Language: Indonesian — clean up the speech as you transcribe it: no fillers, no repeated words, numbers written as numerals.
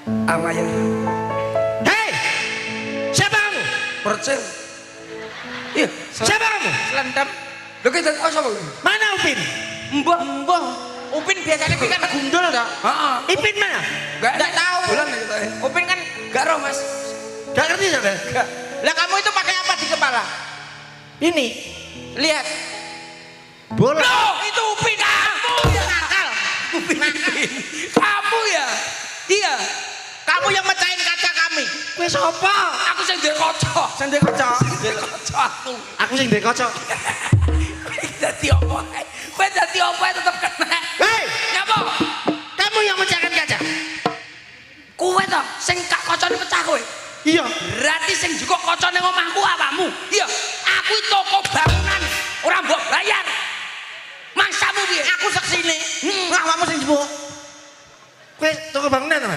Amaya. Hei, siapa kamu? Percil. Iya, Siapa kamu? selendam. Lho kita oh sapa? Mana Upin? Mbah, mbah. Upin biasanya kan gundul dah. Heeh. Ipin mana? Enggak tahu. Bulan kita. Upin kan enggak roh, Mas. Gak ngerti saudara? Enggak. Lah kamu itu pakai apa di kepala? Ini Lihat. bola. Loh, itu Upin kamu yang nakal. Upin. Kamu ya? Iya. Kamu yang mecahin kaca kami. Wes apa? Aku sing ndek kaca. Sing ndek kaca. Kaca aku. Aku sing ndek kaca. Dadi apa? Kowe dadi apa tetep kena. Hei, Nyapa? kamu yang mecahkan kaca. Kowe to sing kak kacane pecah kowe. Iya. Berarti sing jukuk kacane omahku awakmu. Iya, aku iki toko bangunan, ora mbok bayar. Mangsamu piye? Aku seksine. Awakmu sing jebuk. Kowe toko bangunan ta?